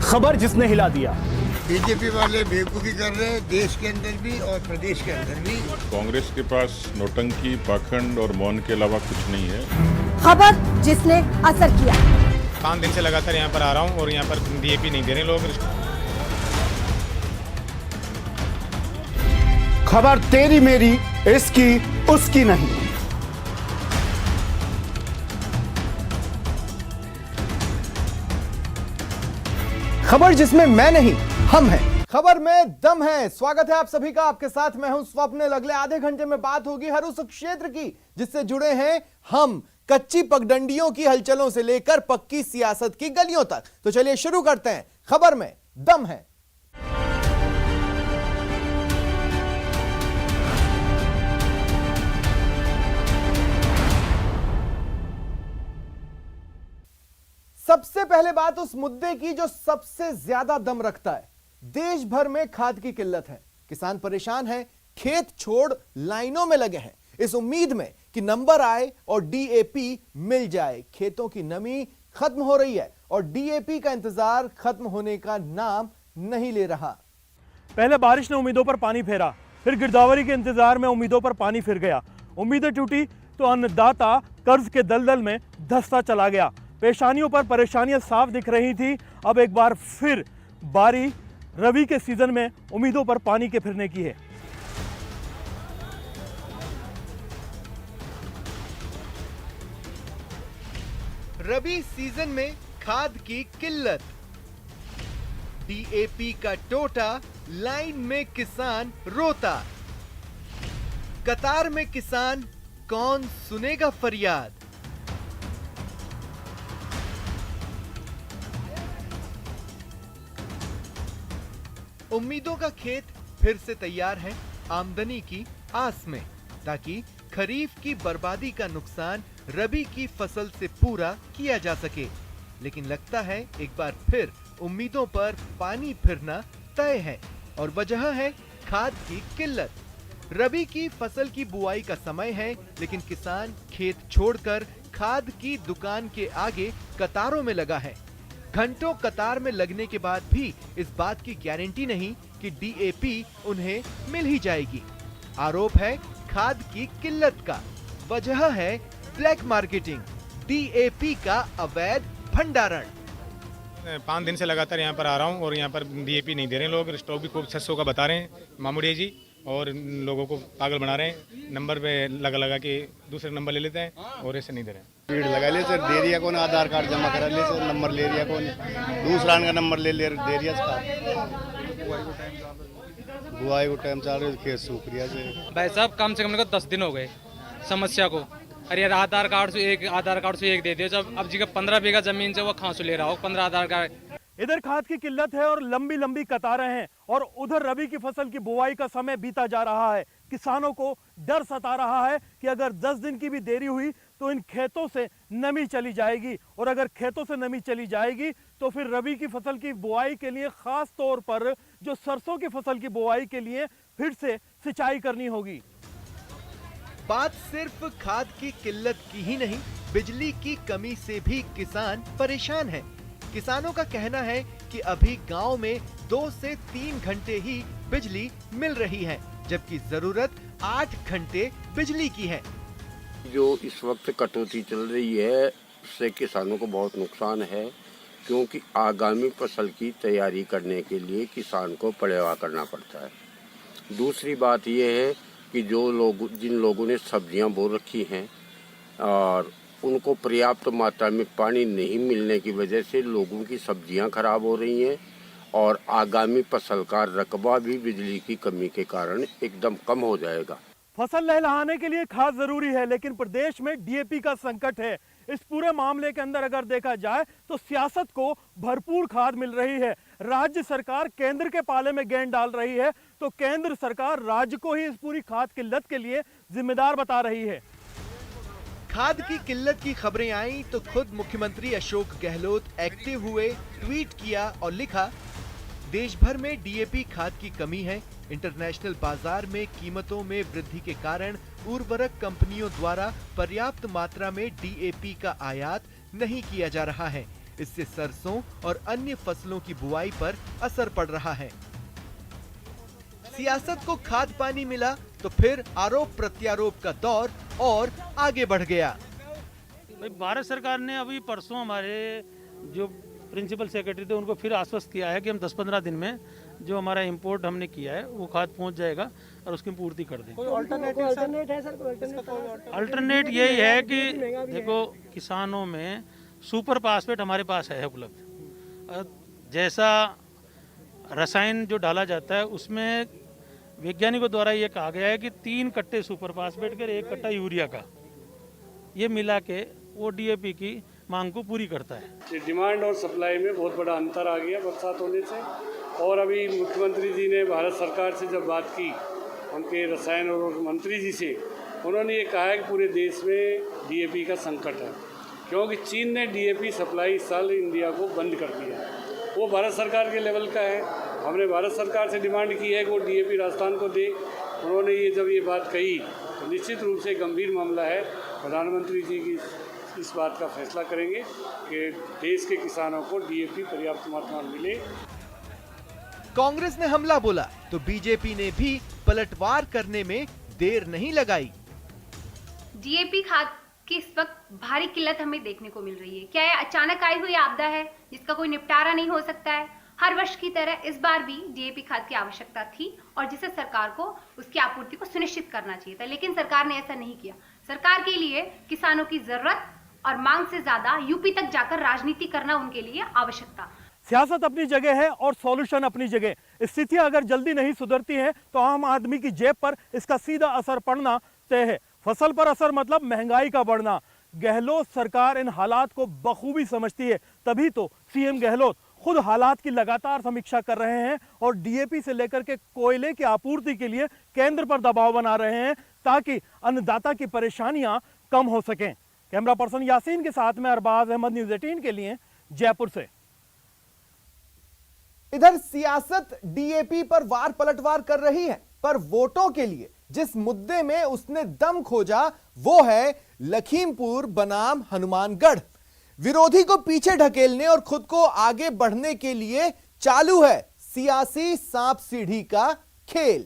खबर जिसने हिला दिया। बीजेपी वाले बेवकूफ़ी कर रहे हैं, देश के अंदर भी और प्रदेश के अंदर भी। कांग्रेस के पास नौटंकी, पाखंड और मौन के अलावा कुछ नहीं है। खबर जिसने असर किया। 5 दिन से लगातार यहाँ पर आ रहा हूँ और यहाँ पर डीएपी नहीं दे रहे लोग। खबर तेरी मेरी, इसकी उसकी नहीं। खबर जिसमें मैं नहीं, हम हैं। खबर में दम है। स्वागत है आप सभी का। आपके साथ मैं हूं स्वप्निल। अगले आधे घंटे में बात होगी हर उस क्षेत्र की जिससे जुड़े हैं हम। कच्ची पगडंडियों की हलचलों से लेकर पक्की सियासत की गलियों तक। तो चलिए शुरू करते हैं। खबर में दम है। सबसे पहले बात उस मुद्दे की जो सबसे ज्यादा दम रखता है। देश भर में खाद की किल्लत है। किसान परेशान हैं, खेत छोड़ लाइनों में लगे हैं इस उम्मीद में कि नंबर आए और डीएपी मिल जाए। खेतों की नमी खत्म हो रही है और डीएपी का इंतजार खत्म होने का नाम नहीं ले रहा। पहले बारिश ने उम्मीदों पर पानी फेरा, फिर गिरदावरी के इंतजार में उम्मीदों पर पानी फिर गया। उम्मीदें टूटी तो अन्नदाता कर्ज के दलदल में धंसता चला गया। पेशानियों पर परेशानियां साफ दिख रही थी। अब एक बार फिर बारी रबी के सीजन में उम्मीदों पर पानी के फिरने की है। रबी सीजन में खाद की किल्लत, डीएपी का टोटा, लाइन में किसान रोता, कतार में किसान, कौन सुनेगा फरियाद। उम्मीदों का खेत फिर से तैयार है आमदनी की आस में, ताकि खरीफ की बर्बादी का नुकसान रबी की फसल से पूरा किया जा सके। लेकिन लगता है एक बार फिर उम्मीदों पर पानी फिरना तय है और वजह है खाद की किल्लत। रबी की फसल की बुआई का समय है, लेकिन किसान खेत छोड़कर खाद की दुकान के आगे कतारों में लगा है। घंटों कतार में लगने के बाद भी इस बात की गारंटी नहीं कि डीएपी उन्हें मिल ही जाएगी। आरोप है खाद की किल्लत का, वजह है ब्लैक मार्केटिंग, डीएपी का अवैध भंडारण। 5 दिन से लगातार यहाँ पर आ रहा हूँ और यहाँ पर डीएपी नहीं दे रहे लोग। स्टॉक भी 600 का बता रहे हैं मामूड़ी जी, और लोगों को पागल बना रहे हैं। नंबर पे लगा के दूसरे नंबर ले लेते हैं और ऐसे नहीं दे रहे हैं। भीड़ लगा ले सर, दे रिया कौन आधार कार्ड जमा करा ले सर, नंबर ले रिया कौन, दूसरा का नंबर ले दे रिया बुआई को टाइम चल रहा है, खेत सूख रिया से। भाई साहब कम से कम 10 दिन हो गए समस्या को। अरे यार आधार कार्ड से एक दे दिया। जब अब जी का 15 बीघा जमीन से वो खांसू ले रहा हो 15 आधार कार्ड। इधर खाद की किल्लत है और लंबी लंबी कतारें हैं, और उधर रबी की फसल की बुआई का समय बीता जा रहा है। किसानों को डर सता रहा है कि अगर 10 दिन की भी देरी हुई तो इन खेतों से नमी चली जाएगी, और अगर खेतों से नमी चली जाएगी तो फिर रबी की फसल की बुआई के लिए, खास तौर पर जो सरसों की फसल की बुआई के लिए फिर से सिंचाई करनी होगी। बात सिर्फ खाद की किल्लत की ही नहीं, बिजली की कमी से भी किसान परेशान हैं। किसानों का कहना है कि अभी गांव में 2 से 3 घंटे ही बिजली मिल रही है, जबकि जरूरत 8 घंटे बिजली की है। जो इस वक्त कटौती चल रही है उससे किसानों को बहुत नुकसान है, क्योंकि आगामी फसल की तैयारी करने के लिए किसान को पड़ेवा करना पड़ता है। दूसरी बात यह है कि जिन लोगों ने सब्जियां बो रखी हैं और उनको पर्याप्त मात्रा में पानी नहीं मिलने की वजह से लोगों की सब्जियां खराब हो रही हैं, और आगामी फसल का रकबा भी बिजली की कमी के कारण एकदम कम हो जाएगा। फसल लहलहाने के लिए खाद जरूरी है, लेकिन प्रदेश में डीएपी का संकट है। इस पूरे मामले के अंदर अगर देखा जाए तो सियासत को भरपूर खाद मिल रही है। राज्य सरकार केंद्र के पाले में गेंद डाल रही है, तो केंद्र सरकार राज्य को ही इस पूरी खाद किल्लत के लिए जिम्मेदार बता रही है। खाद की किल्लत की खबरें आई तो खुद मुख्यमंत्री अशोक गहलोत एक्टिव हुए, ट्वीट किया और लिखा, देश भर में डीएपी खाद की कमी है। इंटरनेशनल बाजार में कीमतों में वृद्धि के कारण उर्वरक कंपनियों द्वारा पर्याप्त मात्रा में डीएपी का आयात नहीं किया जा रहा है। इससे सरसों और अन्य फसलों की बुआई पर असर पड़ रहा है। सियासत को खाद पानी मिला तो फिर आरोप प्रत्यारोप का दौर और आगे बढ़ गया। भाई भारत सरकार ने अभी परसों हमारे जो प्रिंसिपल सेक्रेटरी थे उनको फिर आश्वस्त किया है कि हम 10-15 दिन में जो हमारा इंपोर्ट हमने किया है वो खाद पहुंच जाएगा और उसकी पूर्ति कर देंगे। अल्टरनेट यही है कि देखो किसानों में सुपर फास्फेट हमारे पास है उपलब्ध। जैसा रसायन जो डाला जाता है उसमें वैज्ञानिकों द्वारा ये कहा गया है कि 3 कट्टे सुपर फास्फेट के 1 कट्टा यूरिया का ये मिला के वो डीएपी की मांग को पूरी करता है। डिमांड और सप्लाई में बहुत बड़ा अंतर आ गया बरसात होने से। और अभी मुख्यमंत्री जी ने भारत सरकार से जब बात की उनके रसायन और मंत्री जी से, उन्होंने ये कहा है कि पूरे देश में डीएपी का संकट है, क्योंकि चीन ने डीएपी सप्लाई इस साल इंडिया को बंद कर दिया। वो भारत सरकार के लेवल का है। हमने भारत सरकार से डिमांड की है कि वो डीएपी राजस्थान को दे। उन्होंने ये जब ये बात कही तो निश्चित रूप से गंभीर मामला है। प्रधानमंत्री जी की इस बात का फैसला करेंगे कि देश के किसानों को डीएपी पर्याप्त मात्रा में मिले। कांग्रेस ने हमला बोला तो बीजेपी ने भी पलटवार करने में देर नहीं लगाई। डीएपी खाद की इस वक्त भारी किल्लत हमें देखने को मिल रही है। क्या यह अचानक आई हुई आपदा है जिसका कोई निपटारा नहीं हो सकता है? हर वर्ष की तरह इस बार भी डीएपी खाद की आवश्यकता थी और जिसे सरकार को उसकी आपूर्ति को सुनिश्चित करना चाहिए था, लेकिन सरकार ने ऐसा नहीं किया। सरकार के लिए किसानों की जरूरत और मांग से ज्यादा यूपी तक जाकर राजनीति करना उनके लिए आवश्यक था। सियासत अपनी जगह है और सॉल्यूशन अपनी जगह। स्थितियां अगर जल्दी नहीं सुधरती हैं तो आम आदमी की जेब पर इसका सीधा असर पड़ना तय है। फसल पर असर मतलब महंगाई का बढ़ना। गहलोत सरकार इन हालात को बखूबी समझती है, तभी तो सीएम गहलोत खुद हालात की लगातार समीक्षा कर रहे हैं और डीएपी से लेकर के कोयले की आपूर्ति के लिए केंद्र पर दबाव बना रहे हैं ताकि अन्नदाता की परेशानियां कम हो सकें। कैमरा पर्सन यासीन के साथ में अरबाज अहमद, न्यूज़ 18 के लिए जयपुर से। इधर सियासत डीएपी पर वार पलटवार कर रही है, पर वोटों के लिए जिस मुद्दे में उसने दम खोजा वो है लखीमपुर बनाम हनुमानगढ़। विरोधी को पीछे ढकेलने और खुद को आगे बढ़ने के लिए चालू है सियासी सांप सीढ़ी का खेल।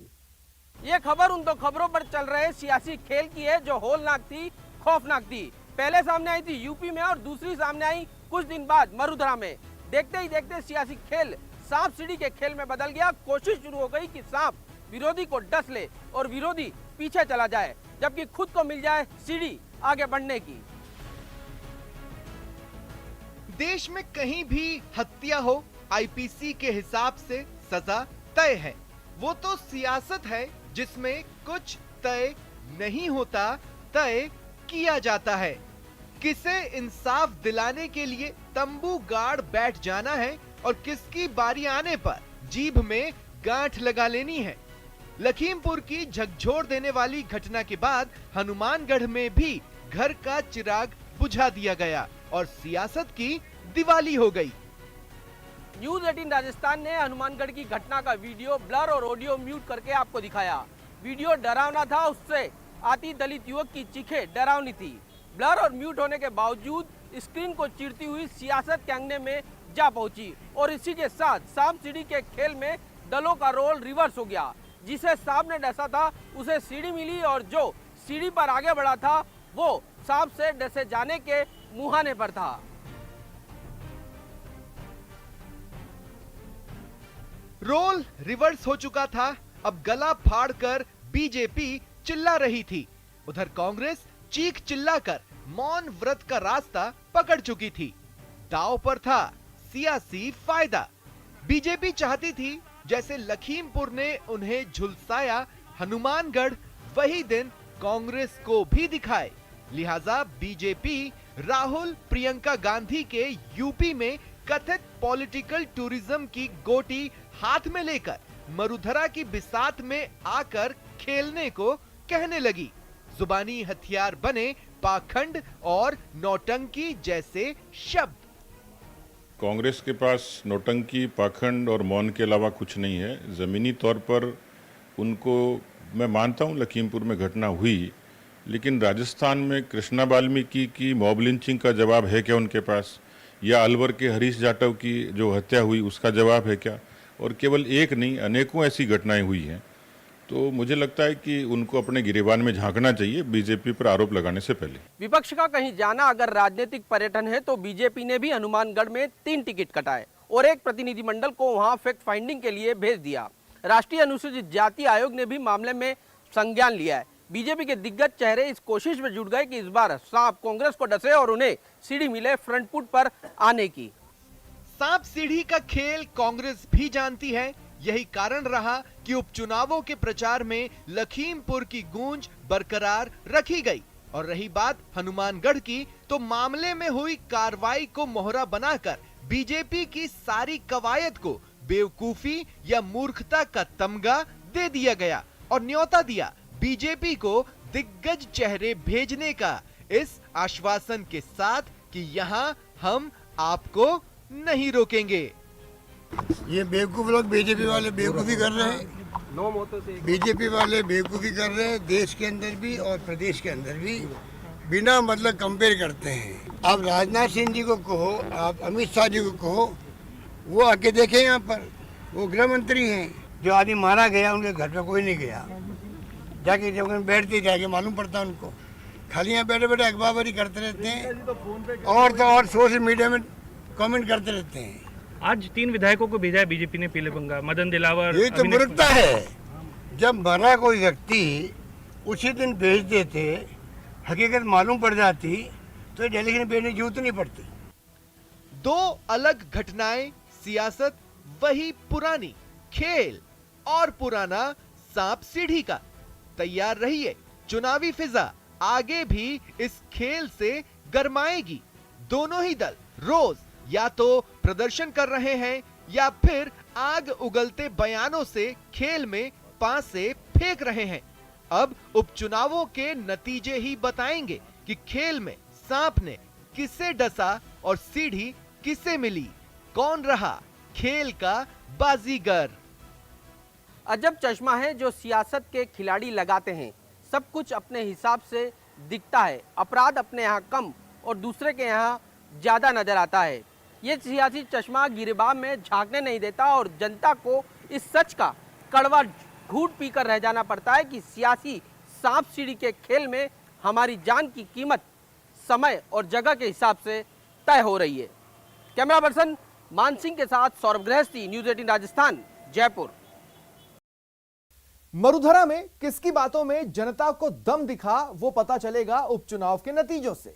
ये खबर उन दो खबरों पर चल रहे सियासी खेल की है जो होलनाक थी, खौफनाक थी। पहले सामने आई थी यूपी में और दूसरी सामने आई कुछ दिन बाद मरुधरा में। देखते ही देखते सियासी खेल सांप सीढ़ी के खेल में बदल गया। कोशिश शुरू हो गई कि सांप विरोधी को डस ले और विरोधी पीछे चला जाए, जबकि खुद को मिल जाए सीढ़ी आगे बढ़ने की। देश में कहीं भी हत्या हो, आईपीसी के हिसाब से सजा तय है। वो तो सियासत है जिसमें कुछ तय नहीं होता, तय किया जाता है। किसे इंसाफ दिलाने के लिए तंबू गाड़ बैठ जाना है और किसकी बारी आने पर जीभ में गांठ लगा लेनी है। लखीमपुर की झकझोर देने वाली घटना के बाद हनुमानगढ़ में भी घर का चिराग बुझा दिया गया और सियासत की दिवाली हो गई। न्यूज़ 18 राजस्थान ने हनुमानगढ़ की घटना का वीडियो ब्लर और ऑडियो म्यूट करके आपको दिखाया। वीडियो डरावना था, उससे आती दलित युवक की चीखें डरावनी थी। ब्लर और म्यूट होने के बावजूद स्क्रीन को चीरती हुई सियासत के अंगने में जा पहुंची और इसी के साथ सांप सीढ़ी के खेल में दलों का रोल रिवर्स हो गया। जिसे सांप ने डसा था उसे सीढ़ी मिली और जो सीढ़ी पर आगे बढ़ा था वो सांप से डसे जाने के मुहाने पर था। रोल रिवर्स हो चुका था। अब गला फाड़कर बीजेपी चिल्ला रही थी, उधर कांग्रेस चीख चिल्लाकर मौन व्रत का रास्ता पकड़ चुकी थी। दांव पर था सियासी फायदा। बीजेपी चाहती थी जैसे लखीमपुर ने उन्हें झुलसाया, हनुमानगढ़ वही दिन कांग्रेस को भी दिखाए। लिहाजा बीजेपी राहुल प्रियंका गांधी के यूपी में कथित पॉलिटिकल टूरिज्म की गोटी हाथ में लेकर मरुधरा की बिसात में आकर खेलने को कहने लगी। जुबानी हथियार बने पाखंड और नौटंकी जैसे शब्द। कांग्रेस के पास नौटंकी, पाखंड और मौन के अलावा कुछ नहीं है। ज़मीनी तौर पर उनको मैं मानता हूं लखीमपुर में घटना हुई, लेकिन राजस्थान में कृष्णा वाल्मीकि की मॉब लिंचिंग का जवाब है क्या उनके पास? या अलवर के हरीश जाटव की जो हत्या हुई उसका जवाब है क्या? और केवल एक नहीं, अनेकों ऐसी घटनाएं हुई हैं। तो मुझे लगता है कि उनको अपने गिरेबान में झांकना चाहिए बीजेपी पर आरोप लगाने से पहले। विपक्ष का कहीं जाना अगर राजनीतिक पर्यटन है तो बीजेपी ने भी हनुमानगढ़ में 3 टिकट कटाए और एक प्रतिनिधिमंडल को वहां फैक्ट फाइंडिंग के लिए भेज दिया। राष्ट्रीय अनुसूचित जाति आयोग ने भी मामले में संज्ञान लिया है। बीजेपी के दिग्गज चेहरे इस कोशिश में जुट गए कि इस बार सांप कांग्रेस को डसे और उन्हें सीढ़ी मिले फ्रंट फुट पर आने की। सांप सीढ़ी का खेल कांग्रेस भी जानती है। यही कारण रहा कि उपचुनावों के प्रचार में लखीमपुर की गूंज बरकरार रखी गई। और रही बात हनुमानगढ़ की, तो मामले में हुई कार्रवाई को मोहरा बनाकर बीजेपी की सारी कवायद को बेवकूफी या मूर्खता का तमगा दे दिया गया और न्योता दिया बीजेपी को दिग्गज चेहरे भेजने का, इस आश्वासन के साथ कि यहां हम आपको नहीं रोकेंगे। ये बेवकूफ लोग बीजेपी वाले बेवकूफी कर रहे हैं, बीजेपी वाले बेवकूफी कर रहे हैं, देश के अंदर भी और प्रदेश के अंदर भी बिना मतलब कंपेयर करते हैं। आप राजनाथ सिंह जी को कहो, आप अमित शाह जी को कहो, वो आके देखें यहाँ पर, वो गृह मंत्री हैं। जो आदमी मारा गया उनके घर पे कोई नहीं गया, जाके जब बैठते जाके मालूम पड़ता उनको। खाली यहाँ बैठे बैठे अखबारी करते रहते हैं और सोशल मीडिया में कमेंट करते रहते हैं। आज 3 विधायकों को भेजा है बीजेपी ने पीले पंगा, मदन दिलावर। ये तो मूर्खता है। जब मरा कोई व्यक्ति उसी दिन भेज देते, हकीकत मालूम पड़ जाती तो डेलीगेशन भेजने की जरूरत नहीं पड़ती। 2 अलग घटनाएं, सियासत वही पुरानी, खेल और पुराना सांप सीढ़ी का। तैयार रहिए, चुनावी फिजा आगे भी इस खेल से गरमाएगी। दोनों ही दल रोज या तो प्रदर्शन कर रहे हैं या फिर आग उगलते बयानों से खेल में पासे फेंक रहे हैं। अब उपचुनावों के नतीजे ही बताएंगे कि खेल में सांप ने किसे डसा और सीढ़ी किसे मिली, कौन रहा खेल का बाजीगर। अजब चश्मा है जो सियासत के खिलाड़ी लगाते हैं। सब कुछ अपने हिसाब से दिखता है, अपराध अपने यहाँ कम और दूसरे के यहाँ ज्यादा नजर आता है। ये सियासी चश्मा गिरेबान में झांकने नहीं देता और जनता को इस सच का कड़वा घूंट पीकर रह जाना पड़ता है कि सियासी सांप सीढ़ी के खेल में हमारी जान की कीमत समय और जगह के हिसाब से तय हो रही है। कैमरा पर्सन मान सिंह के साथ सौरभ गृहस्थी, न्यूज 18 राजस्थान, जयपुर। मरुधरा में किसकी बातों में जनता को दम दिखा वो पता चलेगा उपचुनाव के नतीजों से।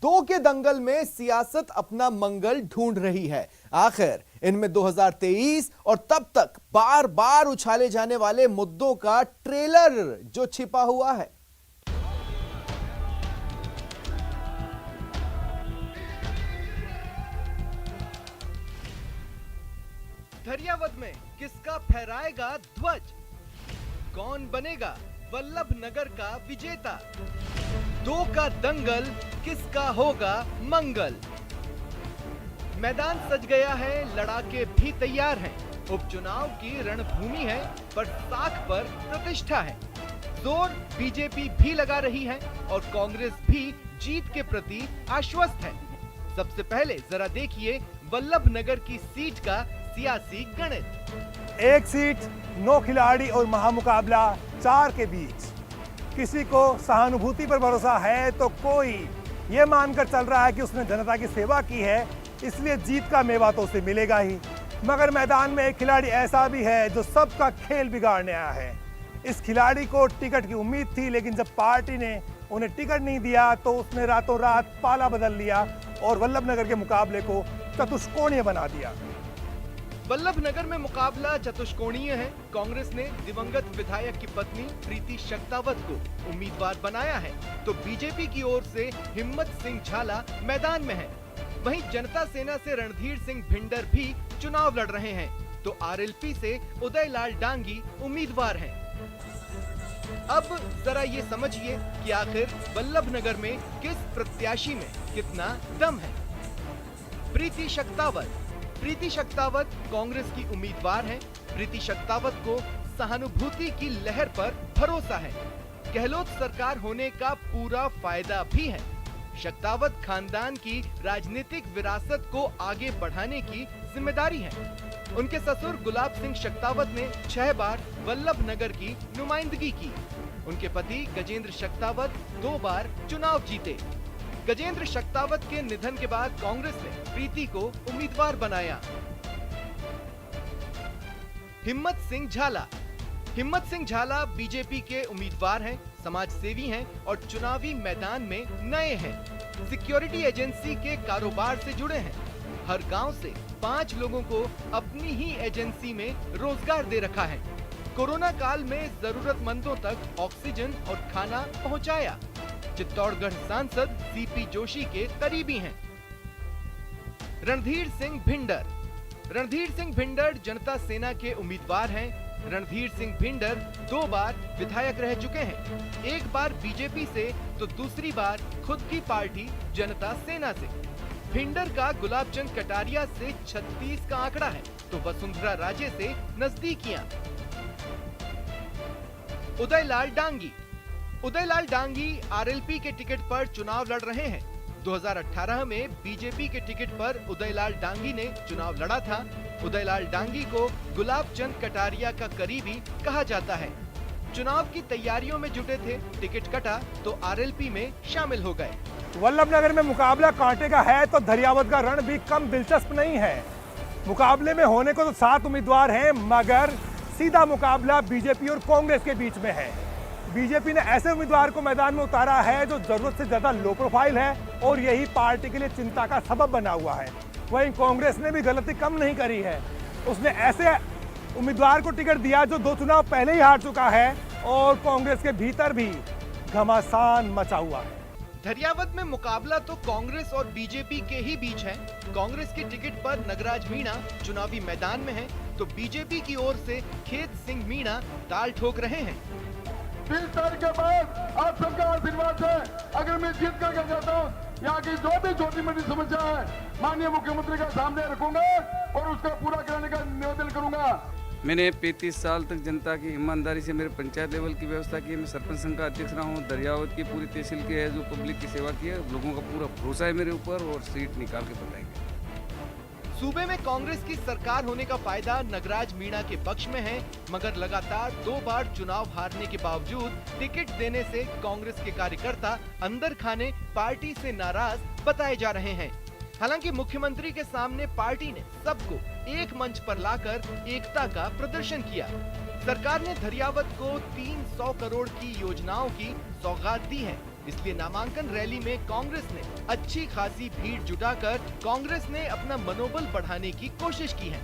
2 के दंगल में सियासत अपना मंगल ढूंढ रही है। आखिर इनमें 2023 और तब तक बार बार उछाले जाने वाले मुद्दों का ट्रेलर जो छिपा हुआ है। धरियावद में किसका फहराएगा ध्वज, कौन बनेगा वल्लभ नगर का विजेता, 2 का दंगल किसका होगा मंगल। मैदान सज गया है, लड़ाके भी तैयार हैं। उपचुनाव की रणभूमि है पर साख पर प्रतिष्ठा है। जोर बीजेपी भी लगा रही है और कांग्रेस भी जीत के प्रति आश्वस्त है। सबसे पहले जरा देखिए वल्लभ नगर की सीट का सियासी गणित। 1 सीट, 9 खिलाड़ी और महामुकाबला 4 के बीच। किसी को सहानुभूति पर भरोसा है तो कोई ये मानकर चल रहा है कि उसने जनता की सेवा की है इसलिए जीत का मेवा तो उसे मिलेगा ही। मगर मैदान में एक खिलाड़ी ऐसा भी है जो सबका खेल बिगाड़ने आया है। इस खिलाड़ी को टिकट की उम्मीद थी, लेकिन जब पार्टी ने उन्हें टिकट नहीं दिया तो उसने रातों रात पाला बदल लिया और वल्लभ नगर के मुकाबले को चतुष्कोणीय बना दिया। वल्लभ नगर में मुकाबला चतुष्कोणीय है। कांग्रेस ने दिवंगत विधायक की पत्नी प्रीति शक्तावत को उम्मीदवार बनाया है तो बीजेपी की ओर से हिम्मत सिंह झाला मैदान में है। वहीं जनता सेना से रणधीर सिंह भिंडर भी चुनाव लड़ रहे हैं तो आरएलपी से उदय लाल डांगी उम्मीदवार हैं। अब जरा ये समझिए कि आखिर वल्लभ नगर में किस प्रत्याशी में कितना दम है। प्रीति शक्तावत कांग्रेस की उम्मीदवार हैं। प्रीति शक्तावत को सहानुभूति की लहर पर भरोसा है। गहलोत सरकार होने का पूरा फायदा भी है। शक्तावत खानदान की राजनीतिक विरासत को आगे बढ़ाने की जिम्मेदारी है। उनके ससुर गुलाब सिंह शक्तावत ने 6 बार वल्लभनगर की नुमाइंदगी की। उनके पति गजेंद्र शक्तावत 2 बार चुनाव जीते। गजेंद्र शक्तावत के निधन के बाद कांग्रेस ने प्रीति को उम्मीदवार बनाया। हिम्मत सिंह झाला बीजेपी के उम्मीदवार हैं, समाज सेवी हैं और चुनावी मैदान में नए हैं। सिक्योरिटी एजेंसी के कारोबार से जुड़े हैं। हर गांव से 5 लोगों को अपनी ही एजेंसी में रोजगार दे रखा है। कोरोना काल में जरूरतमंदों तक ऑक्सीजन और खाना पहुंचाया। चित्तौड़गढ़ सांसद सीपी जोशी के करीबी हैं। रणधीर सिंह भिंडर जनता सेना के उम्मीदवार हैं। रणधीर सिंह भिंडर 2 बार विधायक रह चुके हैं, एक बार बीजेपी से तो दूसरी बार खुद की पार्टी जनता सेना से। भिंडर का गुलाबचंद कटारिया से 36 का आंकड़ा है तो वसुंधरा राजे से नजदीकियां। उदयलाल डांगी आरएलपी के टिकट पर चुनाव लड़ रहे हैं। 2018 में बीजेपी के टिकट पर उदयलाल डांगी ने चुनाव लड़ा था। उदयलाल डांगी को गुलाबचंद कटारिया का करीबी कहा जाता है। चुनाव की तैयारियों में जुटे थे, टिकट कटा तो आरएलपी में शामिल हो गए। वल्लभनगर में मुकाबला कांटे का है तो धरियावत का रण भी कम दिलचस्प नहीं है। मुकाबले में होने को तो 7 उम्मीदवार हैं, मगर सीधा मुकाबला बीजेपी और कांग्रेस के बीच में है। बीजेपी ने ऐसे उम्मीदवार को मैदान में उतारा है जो जरूरत से ज्यादा लो प्रोफाइल है और यही पार्टी के लिए चिंता का सबब बना हुआ है। वहीं कांग्रेस ने भी गलती कम नहीं करी है, उसने ऐसे उम्मीदवार को टिकट दिया जो 2 चुनाव पहले ही हार चुका है और कांग्रेस के भीतर भी घमासान मचा हुआ है। धरियावत में मुकाबला तो कांग्रेस और बीजेपी के ही बीच है। कांग्रेस के टिकट पर नगराज मीणा चुनावी मैदान में है तो बीजेपी की ओर से खेत सिंह मीणा ताल ठोक रहे हैं। 20 तारीख के बाद आप सबका आशीर्वाद है, अगर मैं जीत करके जाता हूँ, यहाँ की जो भी छोटी मोटी समस्या है माननीय मुख्यमंत्री का सामने रखूंगा और उसका पूरा कराने का निवेदन करूंगा। मैंने 35 साल तक जनता की ईमानदारी से मेरे पंचायत लेवल की व्यवस्था की है। मैं सरपंच संघ का अध्यक्ष रहा हूँ। दरियावत की पूरी तहसील की है जो पब्लिक की सेवा की है। लोगों का पूरा भरोसा है मेरे ऊपर और सीट निकाल के बताएंगे। सूबे में कांग्रेस की सरकार होने का फायदा नगराज मीणा के पक्ष में है, मगर लगातार 2 बार चुनाव हारने के बावजूद टिकट देने से कांग्रेस के कार्यकर्ता अंदर खाने पार्टी से नाराज बताए जा रहे हैं। हालांकि मुख्यमंत्री के सामने पार्टी ने सबको एक मंच पर लाकर एकता का प्रदर्शन किया। सरकार ने धरियावत को 300 करोड़ की योजनाओं की सौगात दी है, इसलिए नामांकन रैली में कांग्रेस ने अच्छी खासी भीड़ जुटाकर कांग्रेस ने अपना मनोबल बढ़ाने की कोशिश की है।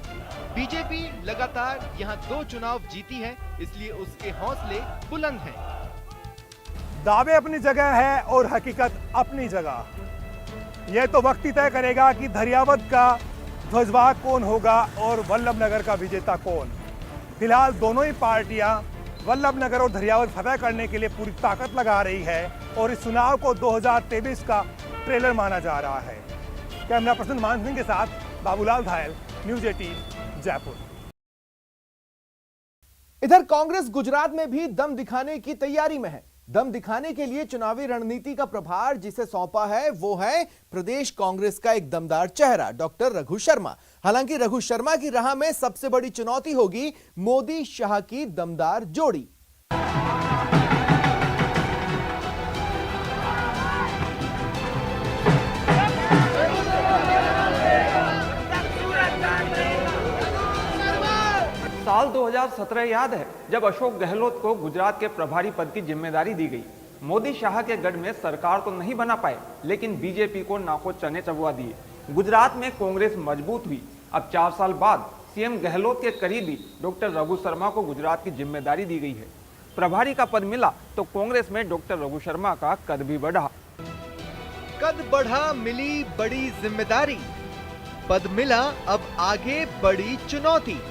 बीजेपी लगातार यहां 2 चुनाव जीती है, इसलिए उसके हौसले बुलंद हैं। दावे अपनी जगह है और हकीकत अपनी जगह। यह तो वक्त ही तय करेगा कि धरियावत का ध्वजवाहक कौन होगा और वल्लभनगर का विजेता कौन। फिलहाल दोनों ही पार्टियां वल्लभनगर और धरियावत फतह करने के लिए पूरी ताकत लगा रही है और इस चुनाव को 2023 का ट्रेलर माना जा रहा है। कैमरा पर्सन मान सिंह के साथ बाबूलाल धायल, न्यूज़ 18 जयपुर। इधर कांग्रेस गुजरात में भी दम दिखाने की तैयारी में है। दम दिखाने के लिए चुनावी रणनीति का प्रभार जिसे सौंपा है वो है प्रदेश कांग्रेस का एक दमदार चेहरा डॉक्टर रघु शर्मा। हालांकि रघु शर्मा की राह में सबसे बड़ी चुनौती होगी मोदी शाह की दमदार जोड़ी। साल 2017 याद है जब अशोक गहलोत को गुजरात के प्रभारी पद की जिम्मेदारी दी गई। मोदी शाह के गढ़ में सरकार तो नहीं बना पाए, लेकिन बीजेपी को नाको चने चबवा दिए। गुजरात में कांग्रेस मजबूत हुई। अब 4 साल बाद सीएम गहलोत के करीबी डॉक्टर रघु शर्मा को गुजरात की जिम्मेदारी दी गई है। प्रभारी का पद मिला तो कांग्रेस में डॉक्टर रघु शर्मा का कद भी बढ़ा। कद बढ़ा, मिली बड़ी जिम्मेदारी, पद मिला, अब आगे बड़ी चुनौती।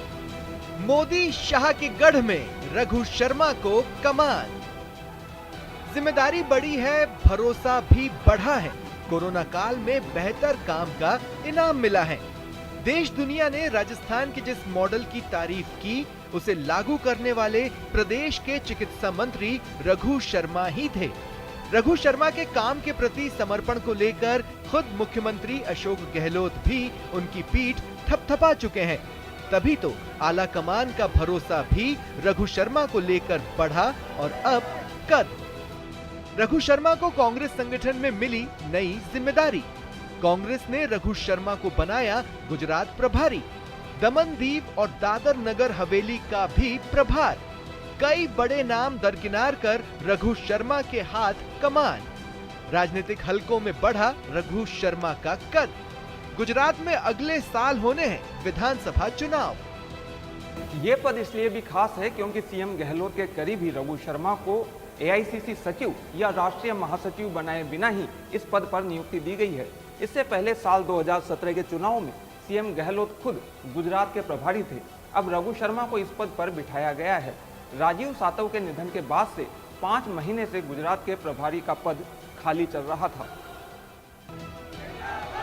मोदी शाह के गढ़ में रघु शर्मा को कमान। जिम्मेदारी बढ़ी है, भरोसा भी बढ़ा है। कोरोना काल में बेहतर काम का इनाम मिला है। देश दुनिया ने राजस्थान के जिस मॉडल की तारीफ की, उसे लागू करने वाले प्रदेश के चिकित्सा मंत्री रघु शर्मा ही थे। रघु शर्मा के काम के प्रति समर्पण को लेकर खुद मुख्यमंत्री अशोक गहलोत भी उनकी पीठ थपथपा चुके हैं। तभी तो आला कमान का भरोसा भी रघु शर्मा को लेकर बढ़ा और अब कद। रघु शर्मा को कांग्रेस संगठन में मिली नई जिम्मेदारी। कांग्रेस ने रघु शर्मा को बनाया गुजरात प्रभारी, दमन दीव और दादर नगर हवेली का भी प्रभार। कई बड़े नाम दरकिनार कर रघु शर्मा के हाथ कमान। राजनीतिक हलकों में बढ़ा रघु शर्मा का कद। गुजरात में अगले साल होने हैं विधानसभा चुनाव। ये पद इसलिए भी खास है क्योंकि सीएम गहलोत के करीबी रघु शर्मा को एआईसीसी सचिव या राष्ट्रीय महासचिव बनाए बिना ही इस पद पर नियुक्ति दी गई है। इससे पहले साल 2017 के चुनाव में सीएम गहलोत खुद गुजरात के प्रभारी थे। अब रघु शर्मा को इस पद पर बिठाया गया है। राजीव सातव के निधन के बाद से 5 महीने से गुजरात के प्रभारी का पद खाली चल रहा था।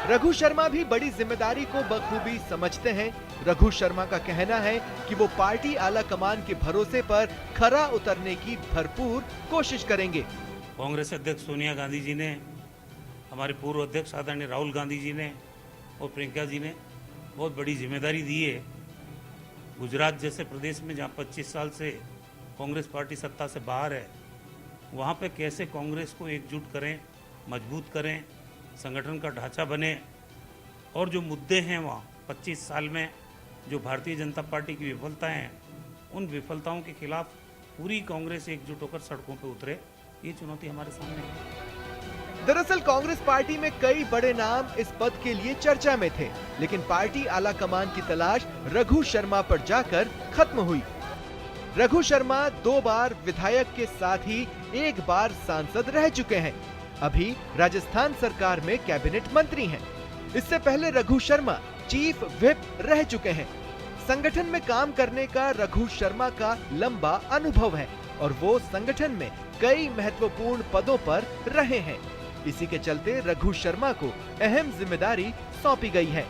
रघु शर्मा भी बड़ी जिम्मेदारी को बखूबी समझते हैं। रघु शर्मा का कहना है कि वो पार्टी आला कमान के भरोसे पर खरा उतरने की भरपूर कोशिश करेंगे। कांग्रेस अध्यक्ष सोनिया गांधी जी ने, हमारे पूर्व अध्यक्ष आदरणीय राहुल गांधी जी ने और प्रियंका जी ने बहुत बड़ी जिम्मेदारी दी है। गुजरात जैसे प्रदेश में जहाँ 25 साल से कांग्रेस पार्टी सत्ता से बाहर है, वहाँ पे कैसे कांग्रेस को एकजुट करें, मजबूत करें, संगठन का ढांचा बने और जो मुद्दे हैं वहाँ 25 साल में जो भारतीय जनता पार्टी की विफलताएं हैं, उन विफलताओं के खिलाफ पूरी कांग्रेस एकजुट होकर सड़कों पर उतरे, ये चुनौती हमारे सामने है। दरअसल कांग्रेस पार्टी में कई बड़े नाम इस पद के लिए चर्चा में थे, लेकिन पार्टी आला कमान की तलाश रघु शर्मा पर जाकर खत्म हुई। रघु शर्मा 2 बार विधायक के साथ ही 1 बार सांसद रह चुके हैं। अभी राजस्थान सरकार में कैबिनेट मंत्री हैं। इससे पहले रघु शर्मा चीफ व्हिप रह चुके हैं। संगठन में काम करने का रघु शर्मा का लंबा अनुभव है और वो संगठन में कई महत्वपूर्ण पदों पर रहे हैं। इसी के चलते रघु शर्मा को अहम जिम्मेदारी सौंपी गई है।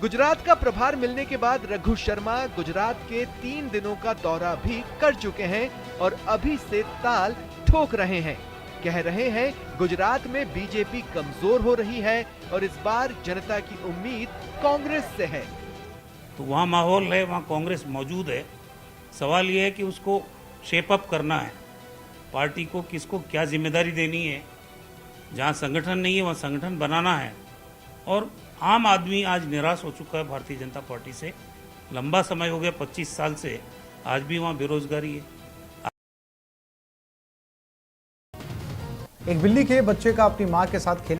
गुजरात का प्रभार मिलने के बाद रघु शर्मा गुजरात के 3 दिनों का दौरा भी कर चुके हैं और अभी से ताल ठोक रहे हैं। कह रहे हैं गुजरात में बीजेपी कमजोर हो रही है और इस बार जनता की उम्मीद कांग्रेस से है। तो वहाँ माहौल है, वहाँ कांग्रेस मौजूद है। सवाल ये है कि उसको शेप अप करना है, पार्टी को किसको क्या जिम्मेदारी देनी है। जहाँ संगठन नहीं है वहाँ संगठन बनाना है। और आम आदमी आज निराश हो चुका है भारतीय जनता पार्टी से। लंबा समय हो गया, 25 साल से, आज भी वहाँ बेरोजगारी है। एक बिल्ली के बच्चे का अपनी मां के साथ खेल